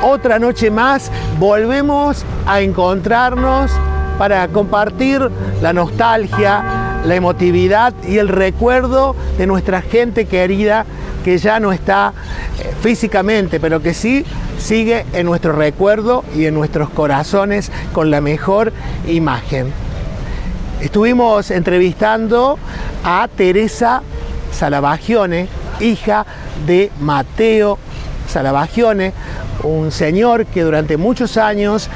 otra noche más volvemos a encontrarnos para compartir la nostalgia, la emotividad y el recuerdo de nuestra gente querida que ya no está físicamente, pero que sí sigue en nuestro recuerdo y en nuestros corazones con la mejor imagen. Estuvimos entrevistando a Teresa Salavagione, hija de Mateo Salavagione, un señor que durante muchos años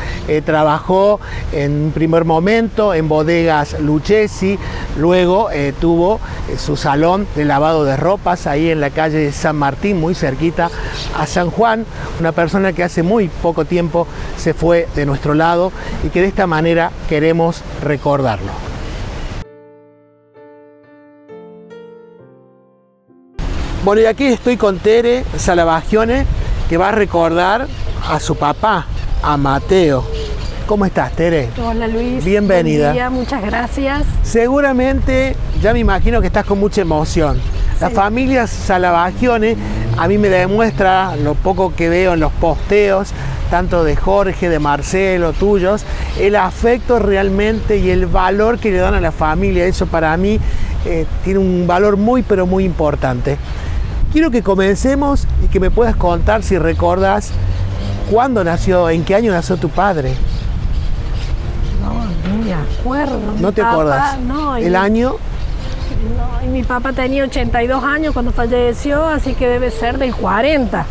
trabajó en un primer momento en bodegas Lucchesi, luego tuvo su salón de lavado de ropas ahí en la calle San Martín, muy cerquita a San Juan, una persona que hace muy poco tiempo se fue de nuestro lado y que de esta manera queremos recordarlo. Bueno, y aquí estoy con Tere Salavagione, que va a recordar a su papá, a Mateo. ¿Cómo estás, Tere? Hola, Luis. Bienvenida. Buen día, muchas gracias. Seguramente, ya me imagino que estás con mucha emoción. La familia Salavagione a mí me demuestra, lo poco que veo en los posteos, tanto de Jorge, de Marcelo, tuyos, el afecto realmente y el valor que le dan a la familia. Eso para mí tiene un valor muy, pero muy importante. Quiero que comencemos y que me puedas contar si recordás cuándo nació, en qué año nació tu padre. No me acuerdo. ¿No te acordás? No. ¿El año? No, y mi papá tenía 82 años cuando falleció, así que debe ser del 40.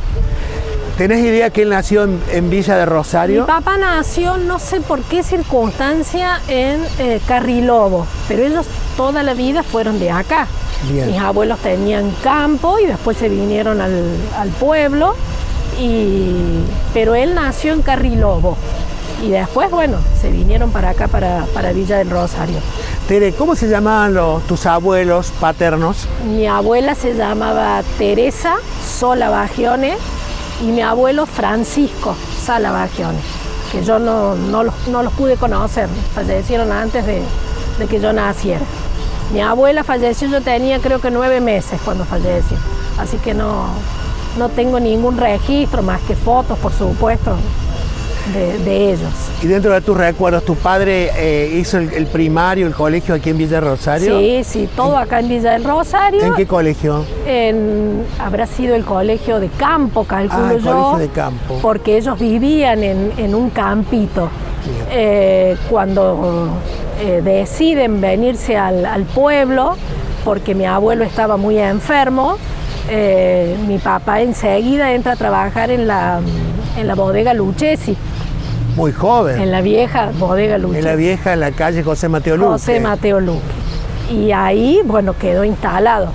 ¿Tenés idea que él nació en Villa de Rosario? Mi papá nació, no sé por qué circunstancia, en Carrilobo, pero ellos toda la vida fueron de acá. Bien. Mis abuelos tenían campo y después se vinieron al pueblo, pero él nació en Carrilobo y después, bueno, se vinieron para acá, para Villa del Rosario. Tere, ¿cómo se llamaban tus abuelos paternos? Mi abuela se llamaba Teresa Salavagione y mi abuelo Francisco Salavagione, que yo no los pude conocer, fallecieron antes de que yo naciera. Mi abuela falleció, yo tenía creo que 9 meses cuando falleció, así que no tengo ningún registro más que fotos, por supuesto, de ellos. Y dentro de tus recuerdos, ¿tu padre hizo el primario, el colegio aquí en Villa del Rosario? Sí, todo acá en Villa del Rosario. ¿En qué colegio? Habrá sido el colegio de campo, calculo el yo. Colegio de campo. Porque ellos vivían en un campito. Cuando deciden venirse al pueblo, porque mi abuelo estaba muy enfermo, mi papá enseguida entra a trabajar en la bodega Lucchesi. Muy joven. En la vieja bodega Lucchesi. En la calle José Mateo Luque. José Mateo Luque. Y ahí, bueno, quedó instalado.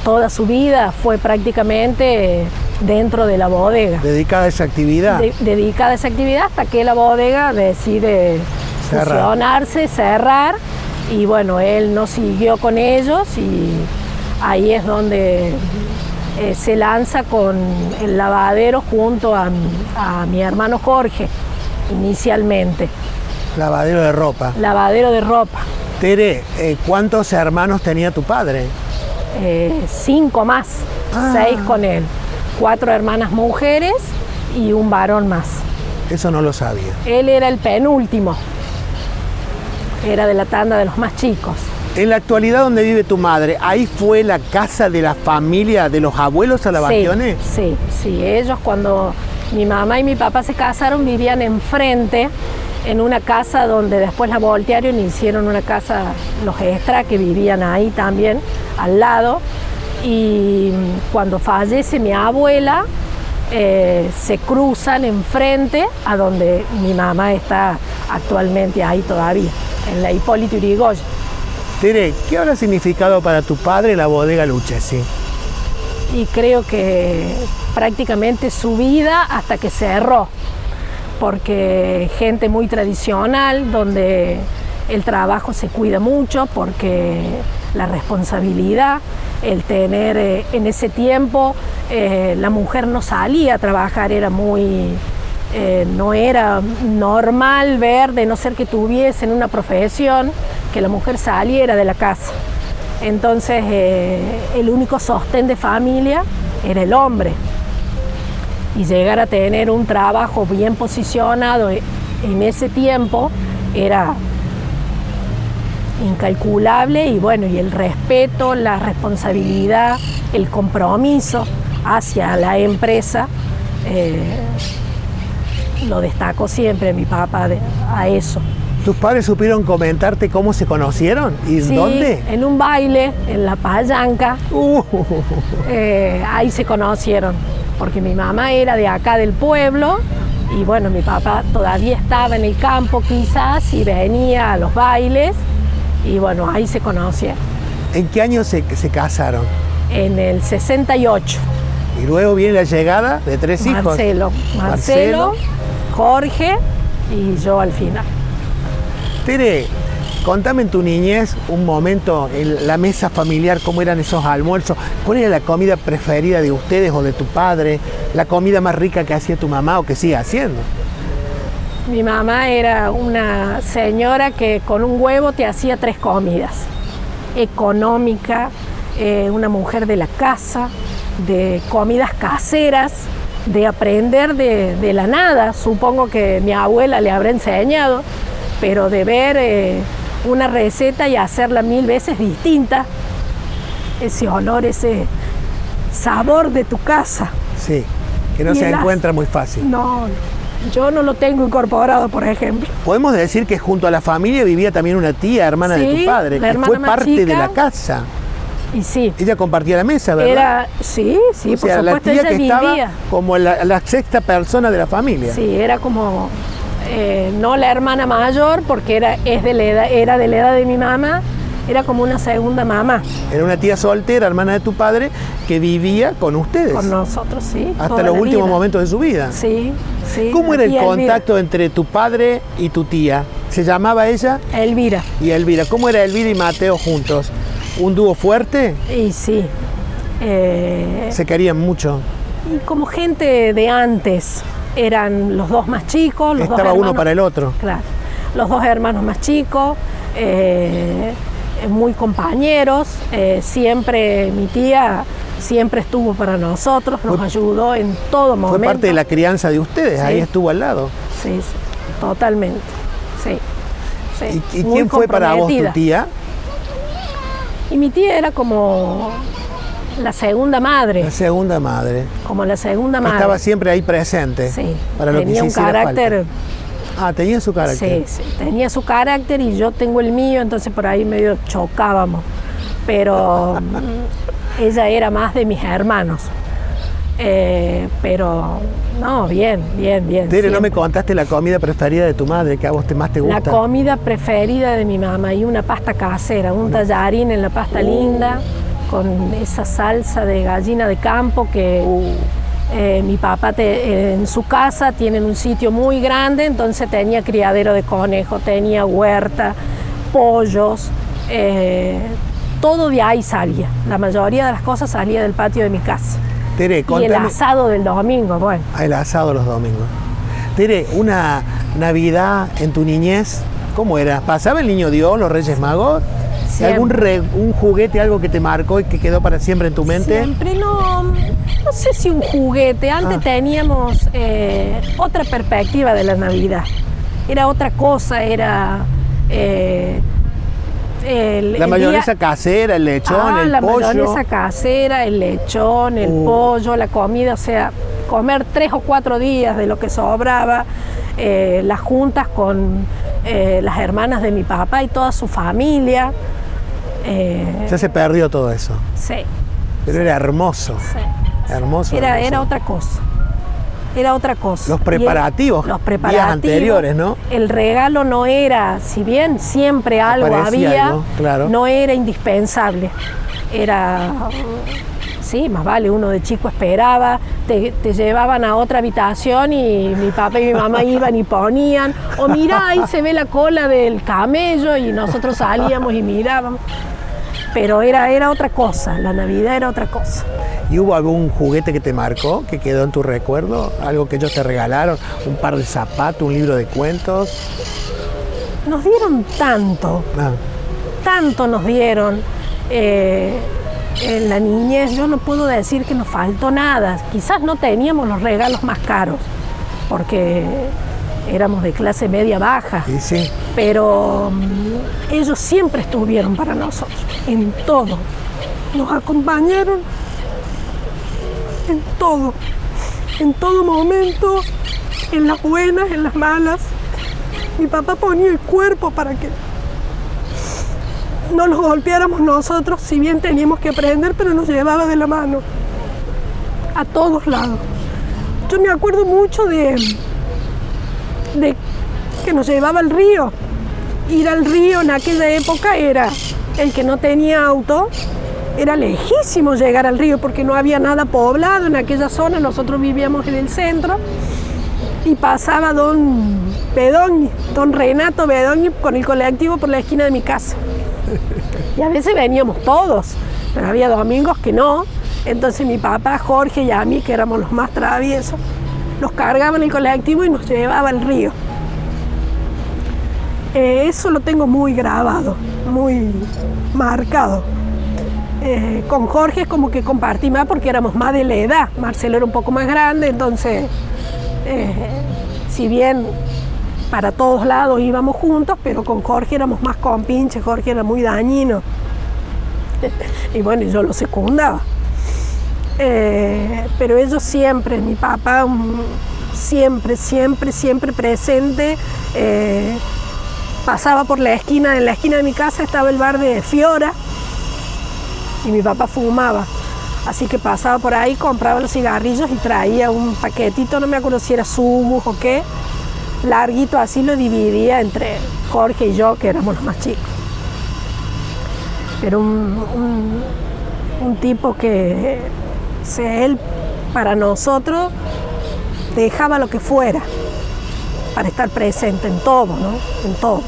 Toda su vida fue prácticamente dentro de la bodega. ¿Dedicada a esa actividad? Dedicada a esa actividad hasta que la bodega decide fusionarse, cerrar. Y bueno, él no siguió con ellos y ahí es donde se lanza con el lavadero junto a mi hermano Jorge, inicialmente. Lavadero de ropa. Lavadero de ropa. Tere, ¿cuántos hermanos tenía tu padre? 5 más, 6 con él. 4 hermanas mujeres y un varón más. Eso no lo sabía. Él era el penúltimo. Era de la tanda de los más chicos. En la actualidad, ¿dónde vive tu madre? ¿Ahí fue la casa de la familia de los abuelos Salavagione? Sí. Ellos, cuando mi mamá y mi papá se casaron, vivían enfrente, en una casa donde después la voltearon y hicieron una casa, los Extra, que vivían ahí también, al lado. Y cuando fallece mi abuela, se cruzan enfrente a donde mi mamá está actualmente ahí todavía, en la Hipólito Yrigoyen. Tere, ¿qué habrá significado para tu padre la bodega Lucchesi? Y creo que prácticamente su vida hasta que cerró, porque gente muy tradicional, donde el trabajo se cuida mucho, porque la responsabilidad, el tener en ese tiempo, la mujer no salía a trabajar, era muy... no era normal ver, de no ser que tuviesen una profesión, que la mujer saliera de la casa. Entonces el único sostén de familia era el hombre. y llegar a tener un trabajo bien posicionado en ese tiempo era incalculable. Y bueno, y el respeto, la responsabilidad, el compromiso hacia la empresa, lo destaco siempre mi papá a eso. ¿Tus padres supieron comentarte cómo se conocieron? ¿Y sí, dónde? En un baile, en La Payanca. Ahí se conocieron, porque mi mamá era de acá del pueblo y bueno, mi papá todavía estaba en el campo quizás y venía a los bailes y bueno, ahí se conocieron. ¿En qué año se casaron? En el 68. Y luego viene la llegada de 3 hijos. Marcelo, Jorge y yo al final. Tere, contame en tu niñez un momento en la mesa familiar, cómo eran esos almuerzos, cuál era la comida preferida de ustedes o de tu padre, la comida más rica que hacía tu mamá o que sigue haciendo. Mi mamá era una señora que con un huevo te hacía 3 comidas, económica, una mujer de la casa, de comidas caseras, de aprender de la nada. Supongo que mi abuela le habrá enseñado, pero de ver una receta y hacerla 1000 veces distinta, ese olor, ese sabor de tu casa. Sí, que no se encuentra muy fácil. No, yo no lo tengo incorporado, por ejemplo. Podemos decir que junto a la familia vivía también una tía, hermana de tu padre, que fue parte chica de la casa. Y sí. Ella compartía la mesa, ¿verdad? Sí, o sea, por supuesto, la tía ella que vivía. Estaba como la sexta persona de la familia. Sí, era como, no la hermana mayor, porque era de la edad de mi mamá, era como una segunda mamá. Era una tía soltera, hermana de tu padre, que vivía con ustedes. Con nosotros, sí. Hasta los últimos momentos de su vida. Sí, sí. ¿Cómo era el contacto entre tu padre y tu tía? ¿Se llamaba ella? Elvira. Y Elvira. ¿Cómo era Elvira y Mateo juntos? ¿Un dúo fuerte? Y sí. Se querían mucho. Y como gente de antes, eran los 2 más chicos. Estaba uno para el otro. Claro. Los 2 hermanos más chicos, muy compañeros. Siempre mi tía siempre estuvo para nosotros, nos ayudó en todo momento. Fue parte de la crianza de ustedes, sí. Ahí estuvo al lado. Sí, sí, totalmente. Sí. Sí. ¿Y quién fue para vos tu tía? Y mi tía era como la segunda madre. La segunda madre. Como la segunda madre. Estaba siempre ahí presente. Sí. Para lo tenía que un carácter. Falta. Tenía su carácter. Sí, tenía su carácter y yo tengo el mío, entonces por ahí medio chocábamos. Pero ella era más de mis hermanos. Pero no, bien. Tere, no me contaste la comida preferida de tu madre, que a vos más te gusta. La comida preferida de mi mamá, y una pasta casera, un tallarín en la pasta linda, con esa salsa de gallina de campo que mi papá en su casa tienen un sitio muy grande, entonces tenía criadero de conejos, tenía huerta, pollos, todo de ahí salía. La mayoría de las cosas salía del patio de mi casa. Tere, y el asado del domingo, bueno. El asado los domingos. Tere, una Navidad en tu niñez, ¿cómo era? ¿Pasaba el Niño Dios, los Reyes Magos? ¿Un juguete, algo que te marcó y que quedó para siempre en tu mente? Siempre no sé si un juguete. Antes teníamos otra perspectiva de la Navidad. Era otra cosa, era... la mayonesa casera, el lechón, el pollo. La mayonesa casera, el lechón, el pollo, la comida, o sea, comer 3 o 4 días de lo que sobraba, las juntas con las hermanas de mi papá y toda su familia. Ya se perdió todo eso. Sí. Pero era hermoso. Sí. Hermoso. Era otra cosa. Era otra cosa. Los preparativos, días anteriores, ¿no? El regalo no era, si bien siempre algo había, claro. No era indispensable. Era, sí, más vale, uno de chico esperaba, te llevaban a otra habitación y mi papá y mi mamá iban y ponían, o mirá, ahí se ve la cola del camello, y nosotros salíamos y mirábamos. Pero era otra cosa, la Navidad era otra cosa. ¿Y hubo algún juguete que te marcó, que quedó en tu recuerdo? ¿Algo que ellos te regalaron? ¿Un par de zapatos, un libro de cuentos? Nos dieron tanto, tanto nos dieron. en la niñez yo no puedo decir que nos faltó nada. Quizás no teníamos los regalos más caros, porque éramos de clase media baja. Y sí. Pero ellos siempre estuvieron para nosotros, en todo. Nos acompañaron en todo momento, en las buenas, en las malas. Mi papá ponía el cuerpo para que no los golpeáramos nosotros, si bien teníamos que aprender, pero nos llevaba de la mano a todos lados. Yo me acuerdo mucho de que nos llevaba al río. Ir al río en aquella época era, el que no tenía auto, era lejísimo llegar al río porque no había nada poblado en aquella zona. Nosotros vivíamos en el centro y pasaba don Renato Bedogni con el colectivo por la esquina de mi casa. Y a veces veníamos todos, pero había domingos que no. Entonces mi papá, Jorge y a mí, que éramos los más traviesos, nos cargaba en el colectivo y nos llevaba al río. Eso lo tengo muy grabado, muy marcado. Con Jorge es como que compartí más porque éramos más de la edad. Marcelo era un poco más grande, entonces, si bien para todos lados íbamos juntos, pero con Jorge éramos más compinches. Jorge era muy dañino. Y bueno, yo lo secundaba. Pero ellos siempre, mi papá siempre presente. Pasaba por la esquina, en la esquina de mi casa estaba el bar de Fiora y mi papá fumaba. Así que pasaba por ahí, compraba los cigarrillos y traía un paquetito, no me acuerdo si era Subus o qué, larguito, así lo dividía entre Jorge y yo, que éramos los más chicos. Pero un tipo que él para nosotros dejaba lo que fuera para estar presente en todo, ¿no? En todo.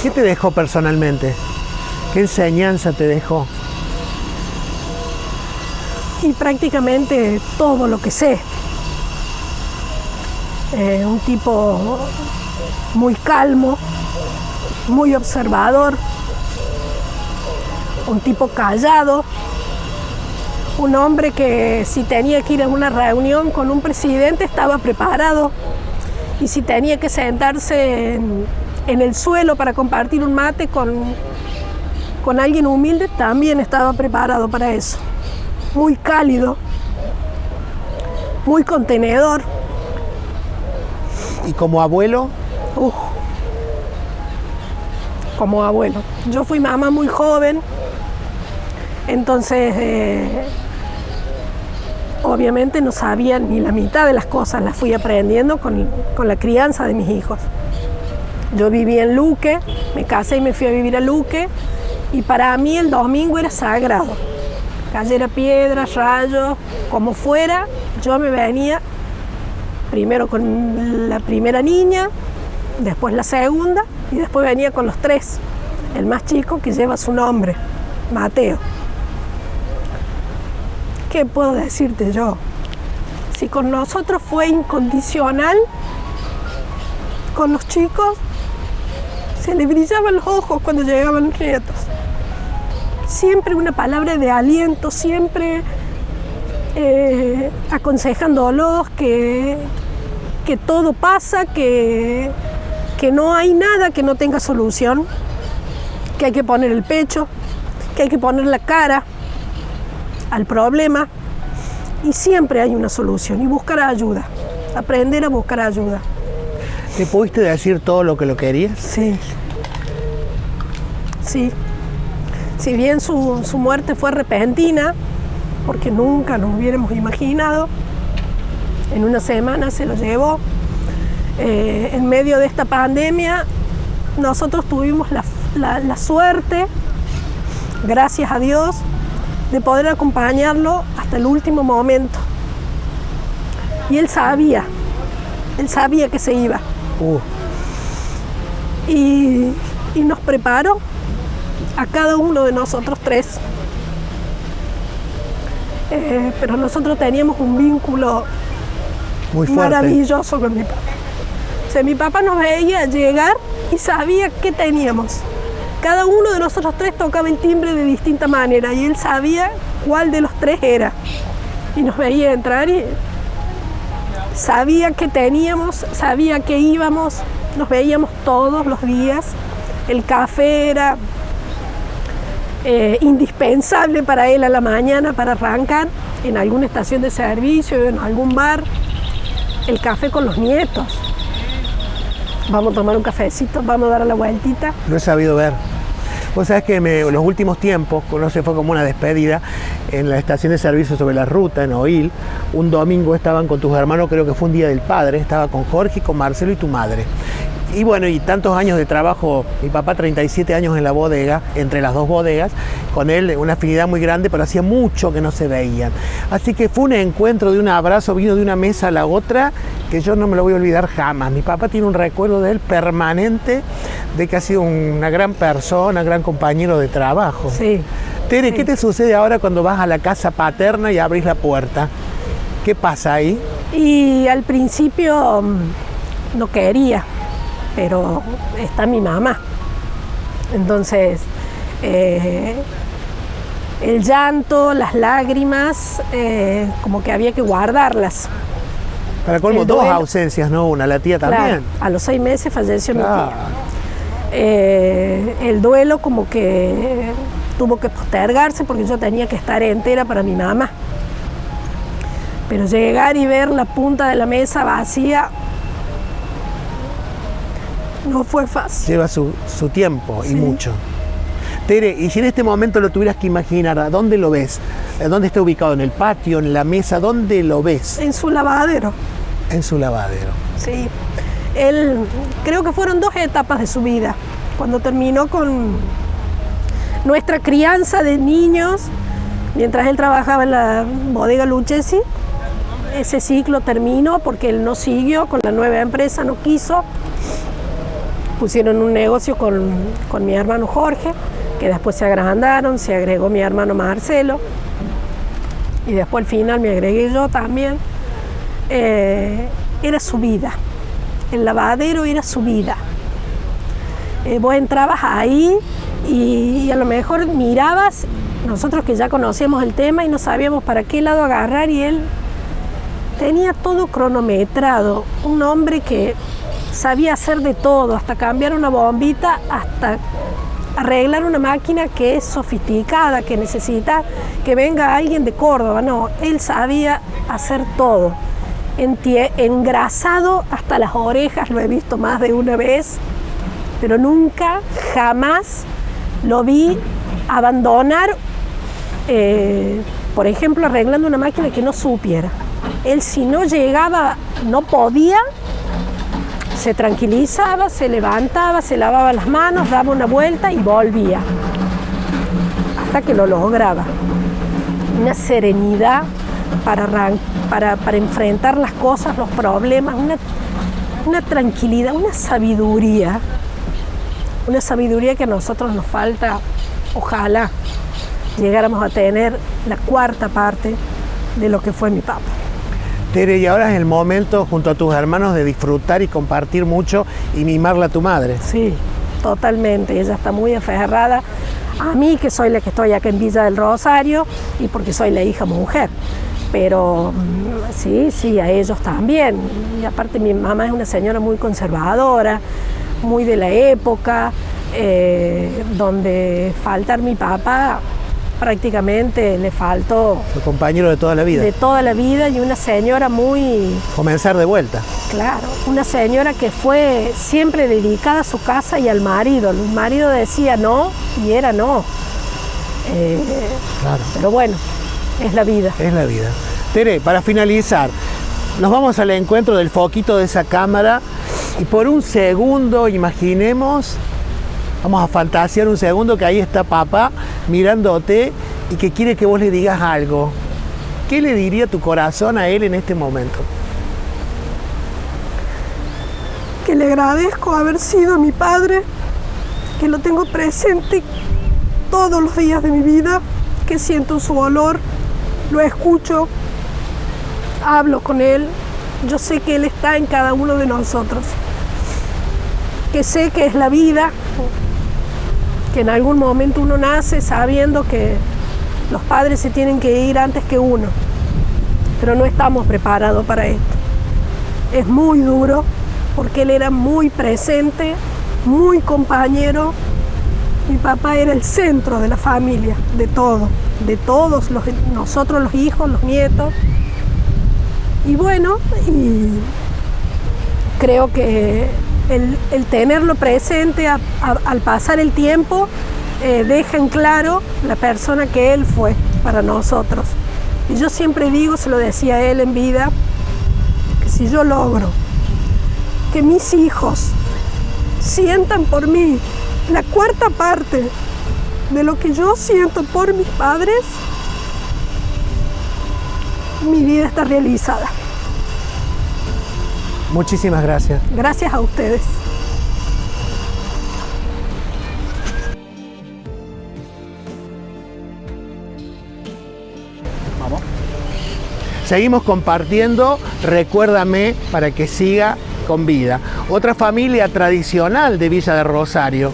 ¿Qué te dejó personalmente? ¿Qué enseñanza te dejó? Y prácticamente todo lo que sé. Un tipo muy calmo, muy observador, un tipo callado, un hombre que si tenía que ir a una reunión con un presidente estaba preparado, y si tenía que sentarse en el suelo para compartir un mate con alguien humilde, también estaba preparado para eso. Muy cálido, muy contenedor. ¿Y como abuelo? Como abuelo. Yo fui mamá muy joven, entonces obviamente no sabía ni la mitad de las cosas, las fui aprendiendo con la crianza de mis hijos. Yo viví en Luque, me casé y me fui a vivir a Luque, y para mí el domingo era sagrado. Cayera piedras, rayos, como fuera, yo me venía primero con la primera niña, después la segunda, y después venía con los tres. El más chico, que lleva su nombre, Mateo. ¿Qué puedo decirte yo? Si con nosotros fue incondicional, con los chicos se le brillaban los ojos cuando llegaban los nietos. Siempre una palabra de aliento, siempre aconsejándolos que todo pasa, que no hay nada que no tenga solución, que hay que poner el pecho, que hay que poner la cara al problema, y siempre hay una solución, y buscar ayuda, aprender a buscar ayuda. ¿Te pudiste decir todo lo que lo querías? Sí. Sí. Si bien su muerte fue repentina, porque nunca nos hubiéramos imaginado, en una semana se lo llevó. En medio de esta pandemia, nosotros tuvimos la suerte, gracias a Dios, de poder acompañarlo hasta el último momento. Y él sabía que se iba. Y nos preparó a cada uno de nosotros tres. Pero nosotros teníamos un vínculo muy fuerte, maravilloso con mi papá. O sea, mi papá nos veía llegar y sabía qué teníamos. cada uno de nosotros tres tocaba el timbre de distinta manera y él sabía cuál de los tres era. Y nos veía entrar y sabía qué teníamos, sabía qué íbamos, nos veíamos todos los días. El café era indispensable para él a la mañana para arrancar en alguna estación de servicio, en algún bar. El café con los nietos. Vamos a tomar un cafecito, vamos a dar la vueltita. Lo he sabido ver. Vos sabés que en los últimos tiempos, no sé, fue como una despedida, en la estación de servicio sobre la ruta, en Oil, un domingo estaban con tus hermanos, creo que fue un día del padre, estaba con Jorge, con Marcelo y tu madre. Y bueno, y tantos años de trabajo, mi papá 37 años en la bodega, entre las dos bodegas, con él una afinidad muy grande, pero hacía mucho que no se veían. Así que fue un encuentro de un abrazo, vino de una mesa a la otra, que yo no me lo voy a olvidar jamás. Mi papá tiene un recuerdo de él permanente, de que ha sido una gran persona, gran compañero de trabajo. Sí. Tere, Sí. ¿qué te sucede ahora cuando vas a la casa paterna y abrís la puerta? ¿Qué pasa ahí? Y al principio no quería, pero está mi mamá. Entonces, el llanto, las lágrimas, como que había que guardarlas. Para colmo, El dos duelo. ausencias, ¿no? Una, la tía también. Claro, a los 6 meses falleció mi Claro. tía. El duelo como que tuvo que postergarse porque yo tenía que estar entera para mi mamá. Pero llegar y ver la punta de la mesa vacía no fue fácil. Lleva su tiempo y Sí. mucho. Tere, y si en este momento lo tuvieras que imaginar, ¿a dónde lo ves? ¿Dónde está ubicado? ¿En el patio, en la mesa? ¿Dónde lo ves? En su lavadero. En su lavadero. Sí. Él, creo que fueron 2 etapas de su vida. Cuando terminó con nuestra crianza de niños, mientras él trabajaba en la bodega Lucchesi, ese ciclo terminó porque él no siguió con la nueva empresa, no quiso. Pusieron un negocio con mi hermano Jorge, que después se agrandaron, se agregó mi hermano Marcelo y después al final me agregué yo también. Era su vida, el lavadero era su vida. Vos entrabas ahí y a lo mejor mirabas, nosotros que ya conocíamos el tema y no sabíamos para qué lado agarrar, y él tenía todo cronometrado, un hombre que sabía hacer de todo, hasta cambiar una bombita, hasta arreglar una máquina que es sofisticada, que necesita que venga alguien de Córdoba. No, él sabía hacer todo. Engrasado hasta las orejas, lo he visto más de una vez, pero nunca, jamás lo vi abandonar, por ejemplo, arreglando una máquina que no supiera. Él, si no llegaba, no podía, se tranquilizaba, se levantaba, se lavaba las manos, daba una vuelta y volvía, hasta que lo lograba. Una serenidad para enfrentar las cosas, los problemas, una tranquilidad, una sabiduría que a nosotros nos falta. Ojalá llegáramos a tener la 4ª parte de lo que fue mi papá. Tere, y ahora es el momento junto a tus hermanos de disfrutar y compartir mucho y mimarla a tu madre. Sí, totalmente. Ella está muy aferrada a mí, que soy la que estoy acá en Villa del Rosario, y porque soy la hija mujer. Pero sí, a ellos también. Y aparte mi mamá es una señora muy conservadora, muy de la época, donde faltar mi papá prácticamente le faltó. Tu compañero de toda la vida. De toda la vida, y una señora muy... Comenzar de vuelta. Claro, una señora que fue siempre dedicada a su casa y al marido. El marido decía no y era no. Claro. Pero bueno, es la vida. Es la vida. Tere, para finalizar, nos vamos al encuentro del foquito de esa cámara y por un segundo imaginemos, vamos a fantasear un segundo que ahí está papá mirándote y que quiere que vos le digas algo. ¿Qué le diría tu corazón a él en este momento? Que le agradezco haber sido mi padre, que lo tengo presente todos los días de mi vida, que siento su olor, lo escucho, hablo con él, yo sé que él está en cada uno de nosotros, que sé que es la vida, que en algún momento uno nace sabiendo que los padres se tienen que ir antes que uno, pero no estamos preparados para esto. Es muy duro porque él era muy presente, muy compañero. Mi papá era el centro de la familia, de todo, de todos nosotros los hijos, los nietos. Y bueno, y creo que el tenerlo presente al pasar el tiempo deja en claro la persona que él fue para nosotros. Y yo siempre digo, se lo decía a él en vida, que si yo logro que mis hijos sientan por mí la cuarta parte de lo que yo siento por mis padres, mi vida está realizada. Muchísimas gracias. Gracias a ustedes. Vamos. Seguimos compartiendo Recuérdame para que siga con vida. Otra familia tradicional de Villa de Rosario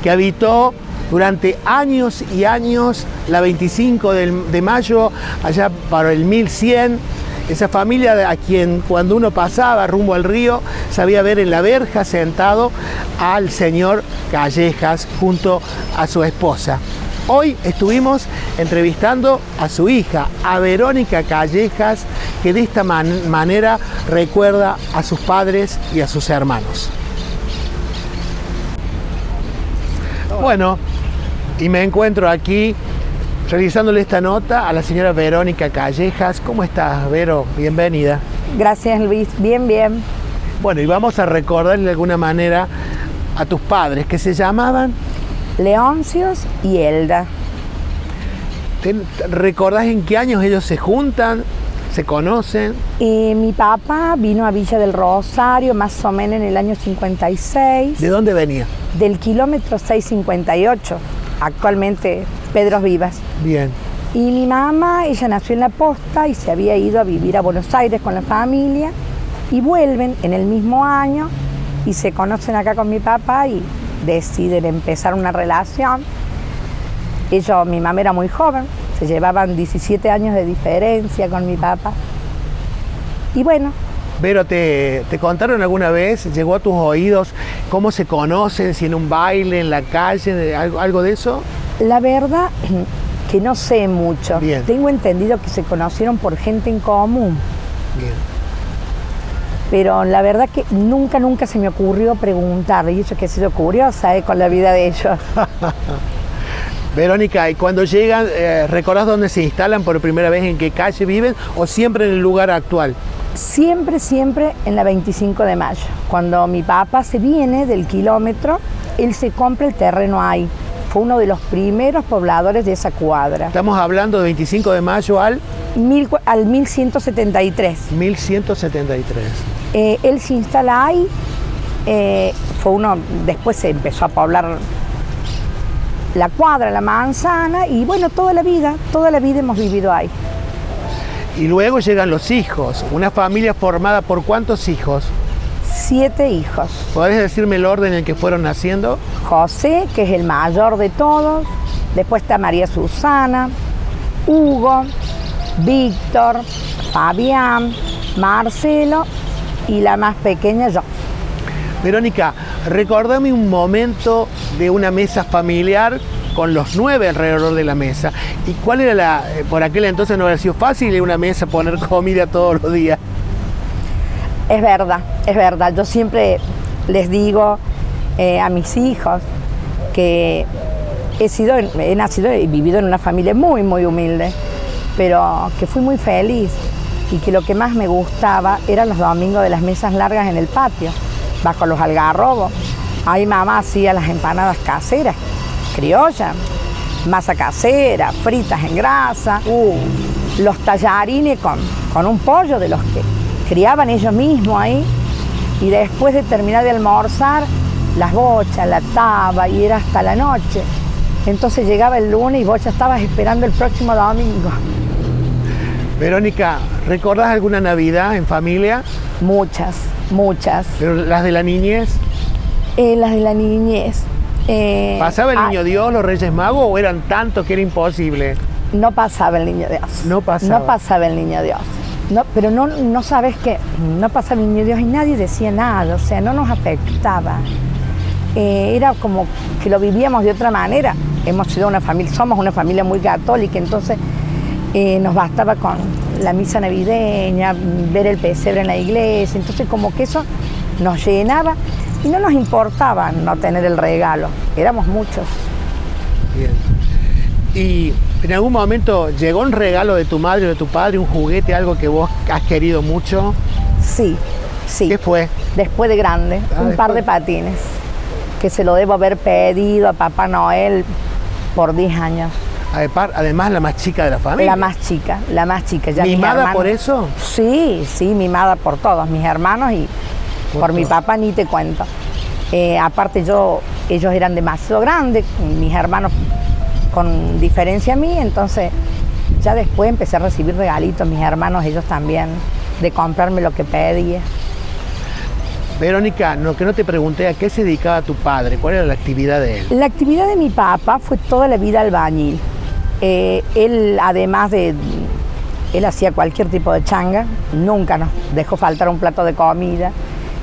que habitó durante años y años la 25 de mayo, allá para el 1100. Esa familia a quien cuando uno pasaba rumbo al río sabía ver en la verja sentado al señor Callejas junto a su esposa. Hoy estuvimos entrevistando a su hija, a Verónica Callejas, que de esta manera recuerda a sus padres y a sus hermanos. Bueno, y me encuentro aquí realizándole esta nota a la señora Verónica Callejas. ¿Cómo estás, Vero? Bienvenida. Gracias, Luis. Bien, bien. Bueno, y vamos a recordarle de alguna manera a tus padres, que se llamaban Leoncios y Elda. ¿Recordás en qué años ellos se juntan, se conocen? Mi papá vino a Villa del Rosario más o menos en el año 56. ¿De dónde venía? Del kilómetro 658, actualmente Pedros Vivas. Bien. Y mi mamá, ella nació en La Posta y se había ido a vivir a Buenos Aires con la familia y vuelven en el mismo año y se conocen acá con mi papá y deciden empezar una relación. Mi mamá era muy joven, se llevaban 17 años de diferencia con mi papá. Y bueno. Vero, ¿te contaron alguna vez, llegó a tus oídos cómo se conocen, si en un baile, en la calle, algo de eso? La verdad que no sé mucho. Bien. Tengo entendido que se conocieron por gente en común. Bien. Pero la verdad que nunca se me ocurrió preguntarle, y eso que he sido curiosa con la vida de ellos. Verónica, y cuando llegan, ¿recordás dónde se instalan por primera vez, en qué calle viven o siempre en el lugar actual? Siempre en la 25 de mayo. Cuando mi papá se viene del kilómetro, él se compra el terreno ahí. Fue uno de los primeros pobladores de esa cuadra. Estamos hablando de 25 de mayo al 1173. 1173. Él se instala ahí, después se empezó a poblar la cuadra, la manzana, y bueno, toda la vida hemos vivido ahí. Y luego llegan los hijos, una familia formada por ¿cuántos hijos? 7 hijos. ¿Podés decirme el orden en el que fueron naciendo? José, que es el mayor de todos, después está María Susana, Hugo, Víctor, Fabián, Marcelo y la más pequeña yo. Verónica, recordame un momento de una mesa familiar con los 9 alrededor de la mesa. ¿Y cuál era por aquel entonces no había sido fácil en una mesa poner comida todos los días? Es verdad. Yo siempre les digo a mis hijos que he nacido y vivido en una familia muy, muy humilde, pero que fui muy feliz y que lo que más me gustaba eran los domingos de las mesas largas en el patio, bajo los algarrobos. Ahí mamá hacía las empanadas caseras, criollas, masa casera, fritas en grasa, los tallarines con un pollo de los que criaban ellos mismos ahí, y después de terminar de almorzar, las bochas, la taba, y era hasta la noche. Entonces llegaba el lunes y vos ya estabas esperando el próximo domingo. Verónica, ¿recordás alguna Navidad en familia? Muchas. ¿Pero las de la niñez? Las de la niñez. ¿Pasaba el Niño Dios, los Reyes Magos, o eran tantos que era imposible? No pasaba el Niño Dios. No pasaba. No pasaba el Niño Dios. No, pero no sabes qué, no pasaba el Niño Dios y nadie decía nada, o sea, no nos afectaba. Era como que lo vivíamos de otra manera. Hemos sido una familia, somos una familia muy católica, entonces nos bastaba con la misa navideña, ver el pesebre en la iglesia, entonces como que eso nos llenaba y no nos importaba no tener el regalo, éramos muchos. Bien. ¿Y en algún momento llegó un regalo de tu madre o de tu padre, un juguete, algo que vos has querido mucho? Sí. ¿Qué fue? Después de grande, un par de patines, que se lo debo haber pedido a Papá Noel por 10 años. Además, la más chica de la familia. La más chica. Ya ¿Mimada por eso? Sí, mimada por todos, mis hermanos y por mi papá ni te cuento. Aparte ellos eran demasiado grandes, mis hermanos con diferencia a mí, entonces ya después empecé a recibir regalitos, mis hermanos, ellos también, de comprarme lo que pedía. Verónica, lo que no te pregunté, ¿a qué se dedicaba tu padre? ¿Cuál era la actividad de él? La actividad de mi papá fue toda la vida albañil. Él, además de... Él hacía cualquier tipo de changa, nunca nos dejó faltar un plato de comida,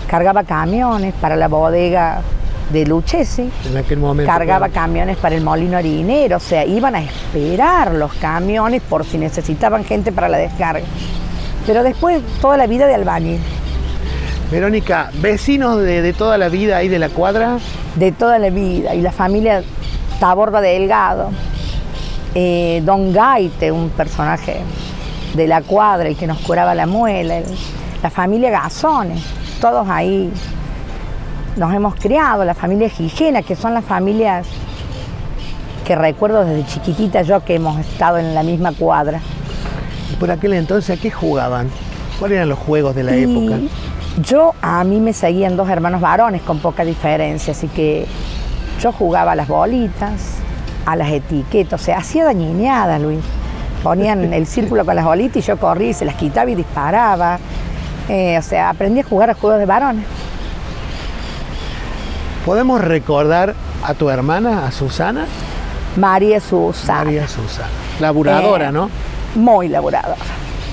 cargaba camiones para la bodega de Lucchesi, en aquel momento, cargaba claro, camiones para el molino harinero, o sea, iban a esperar los camiones por si necesitaban gente para la descarga. Pero después toda la vida de albañil. Verónica, ¿vecinos de toda la vida ahí de la cuadra? De toda la vida, y la familia Taborda Delgado, Don Gaite, un personaje de la cuadra, el que nos curaba la muela, la familia Gazones, todos ahí nos hemos criado, la familia Gijena, que son las familias que recuerdo desde chiquitita yo que hemos estado en la misma cuadra. ¿Y por aquel entonces a qué jugaban? ¿Cuáles eran los juegos de la época? A mí me seguían 2 hermanos varones con poca diferencia, así que yo jugaba a las bolitas, a las etiquetas, o sea, hacía dañineadas, Luis. Ponían el círculo con las bolitas y yo corría y se las quitaba y disparaba. O sea, aprendí a jugar a juegos de varones. ¿Podemos recordar a tu hermana, a Susana? María Susana. María Susana. Laburadora, ¿no? Muy laburadora,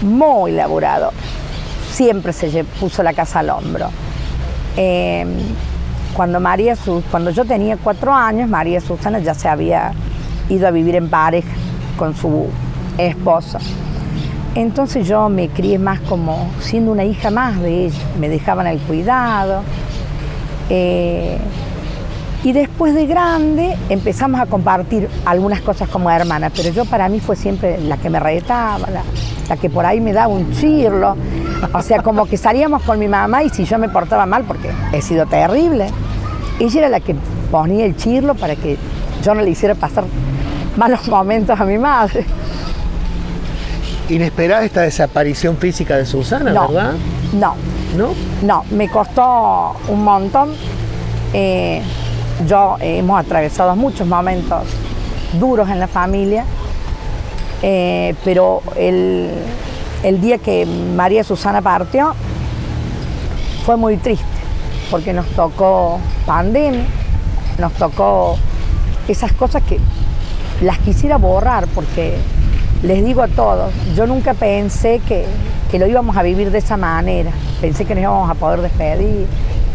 muy laburadora. Siempre se puso la casa al hombro. Cuando yo tenía 4 años, María Susana ya se había ido a vivir en pareja con su esposo. Entonces yo me crié más como siendo una hija más de ella. Me dejaban el cuidado. Y después de grande empezamos a compartir algunas cosas como hermana, pero yo para mí fue siempre la que me retaba, la que por ahí me daba un chirlo. O sea, como que salíamos con mi mamá y si yo me portaba mal, porque he sido terrible, ella era la que ponía el chirlo para que yo no le hiciera pasar malos momentos a mi madre. Inesperada esta desaparición física de Susana, No, ¿verdad? no. ¿No? No, me costó un montón. Hemos atravesado muchos momentos duros en la familia, pero el día que María Susana partió fue muy triste, porque nos tocó pandemia, nos tocó esas cosas que las quisiera borrar, porque les digo a todos, yo nunca pensé que lo íbamos a vivir de esa manera. Pensé que nos íbamos a poder despedir,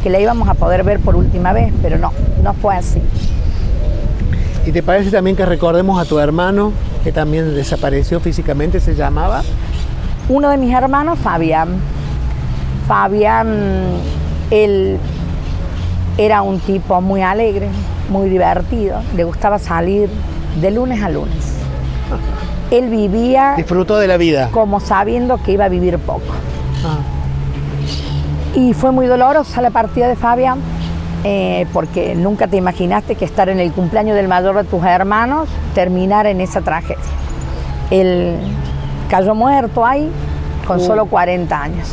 que la íbamos a poder ver por última vez, pero no fue así. ¿Y te parece también que recordemos a tu hermano, que también desapareció físicamente, se llamaba? Uno de mis hermanos, Fabián. Fabián, él era un tipo muy alegre, muy divertido, le gustaba salir de lunes a lunes. Él vivía... Disfrutó de la vida. Como sabiendo que iba a vivir poco. Y fue muy dolorosa la partida de Fabián, porque nunca te imaginaste que estar en el cumpleaños del mayor de tus hermanos terminara en esa tragedia. Él cayó muerto ahí con solo 40 años.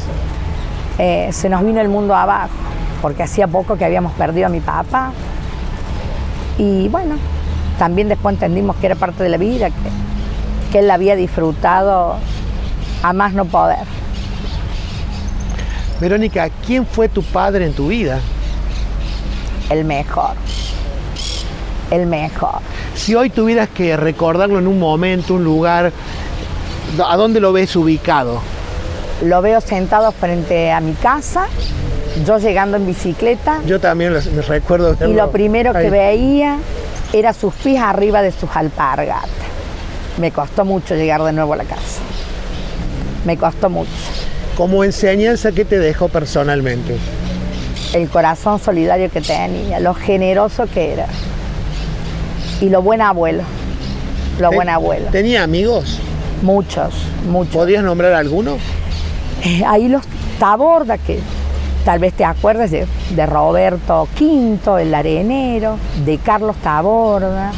Se nos vino el mundo abajo, porque hacía poco que habíamos perdido a mi papá. Y bueno, también después entendimos que era parte de la vida, que él la había disfrutado a más no poder. Verónica, ¿quién fue tu padre en tu vida? El mejor. el mejor. Si hoy tuvieras que recordarlo en un momento, un lugar, ¿a dónde lo ves ubicado? Lo veo sentado frente a mi casa, yo llegando en bicicleta. Yo también me recuerdo verlo. Y lo primero que Ahí. veía era sus pies arriba de sus alpargatas. Me costó mucho llegar de nuevo a la casa. Me costó mucho. Como enseñanza, ¿qué te dejó personalmente? El corazón solidario que tenía, lo generoso que era. Y lo buen abuelo. Lo buen abuelo. ¿Tenía amigos? Muchos, muchos. ¿Podrías nombrar alguno? Ahí los Taborda, que tal vez te acuerdes de Roberto Quinto, el arenero, de Carlos Taborda.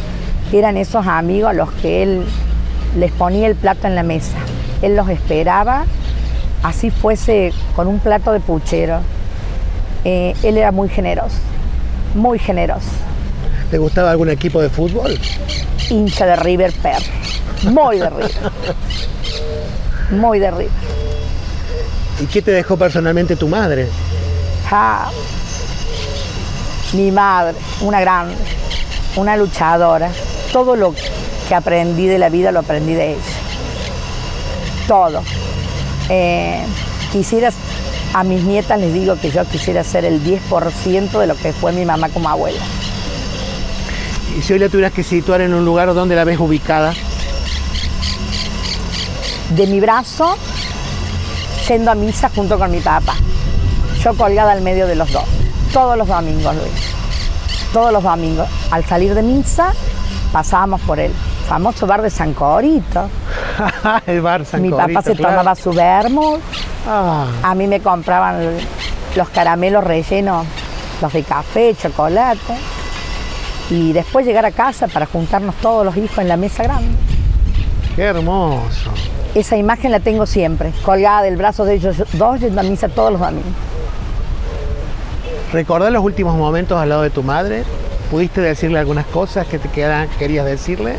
Eran esos amigos a los que él les ponía el plato en la mesa. Él los esperaba, así fuese con un plato de puchero. Él era muy generoso, muy generoso. ¿Te gustaba algún equipo de fútbol? Hincha de River Plate, muy de River. Muy de River. ¿Y qué te dejó personalmente tu madre? Mi madre, una grande, una luchadora. Todo lo que aprendí de la vida lo aprendí de ella. Todo. A mis nietas les digo que yo quisiera ser el 10% de lo que fue mi mamá como abuela. Y si hoy la tuvieras que situar en un lugar donde la ves ubicada. De mi brazo, yendo a misa junto con mi papá. Yo colgada al medio de los dos. Todos los domingos, Luis. Todos los domingos. Al salir de misa, pasábamos por el famoso bar de San Corito. El bar San Mi Corito, papá se claro. tomaba su vermut. Ah, A mí me compraban los caramelos rellenos, los de café, chocolate. Y después llegar a casa para juntarnos todos los hijos en la mesa grande. qué hermoso. Esa imagen la tengo siempre, colgada del brazo de ellos dos, yendo a misa todos los domingos. ¿Recordás los últimos momentos al lado de tu madre? ¿Pudiste decirle algunas cosas que querías decirle?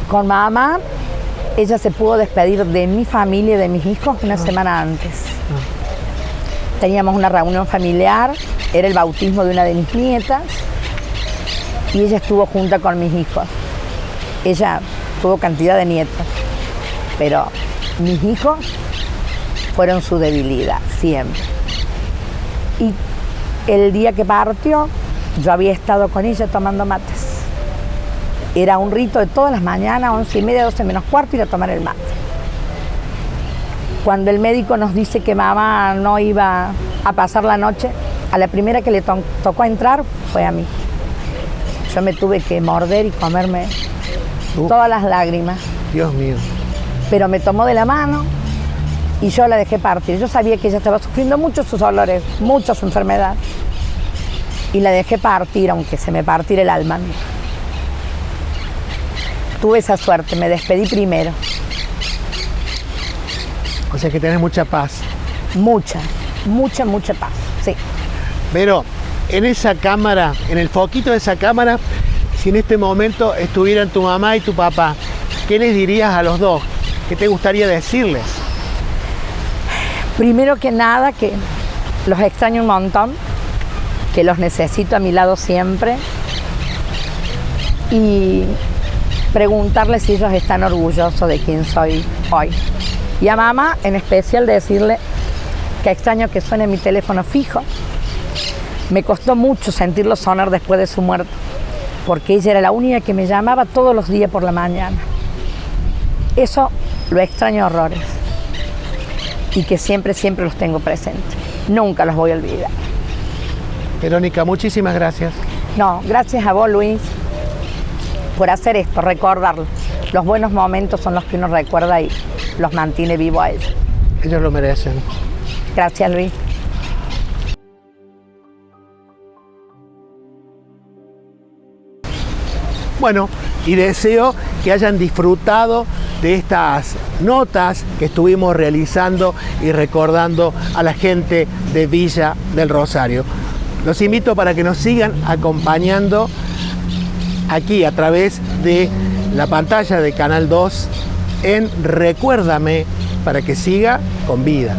Con mamá, ella se pudo despedir de mi familia y de mis hijos una semana antes. Teníamos una reunión familiar, era el bautismo de una de mis nietas y ella estuvo junta con mis hijos. Ella tuvo cantidad de nietos, pero mis hijos fueron su debilidad, siempre. Y el día que partió, yo había estado con ella tomando mates. Era un rito de todas las mañanas, 11:30, 12 menos cuarto, ir a tomar el mate. Cuando el médico nos dice que mamá no iba a pasar la noche, a la primera que le tocó entrar fue a mí. Yo me tuve que morder y comerme todas las lágrimas. Dios mío. Pero me tomó de la mano y yo la dejé partir. Yo sabía que ella estaba sufriendo mucho sus dolores, mucho su enfermedad. Y la dejé partir, aunque se me partiera el alma. Tuve esa suerte, me despedí primero. O sea que tenés mucha paz. Mucha, mucha, mucha paz, sí. Pero en esa cámara, en el foquito de esa cámara, si en este momento estuvieran tu mamá y tu papá, ¿qué les dirías a los dos? ¿Qué te gustaría decirles? Primero que nada, que los extraño un montón, que los necesito a mi lado siempre y preguntarles si ellos están orgullosos de quién soy hoy. Y a mamá en especial decirle que extraño que suene mi teléfono fijo. Me costó mucho sentirlo sonar después de su muerte, porque ella era la única que me llamaba todos los días por la mañana. Eso lo extraño horrores y que siempre, siempre los tengo presentes. Nunca los voy a olvidar. Verónica, muchísimas gracias. No, gracias a vos, Luis, por hacer esto, recordarlo. Los buenos momentos son los que uno recuerda y los mantiene vivo a ellos. Ellos lo merecen. Gracias, Luis. Bueno, y deseo que hayan disfrutado de estas notas que estuvimos realizando y recordando a la gente de Villa del Rosario. Los invito para que nos sigan acompañando aquí a través de la pantalla de Canal 2 en Recuérdame, para que siga con vida.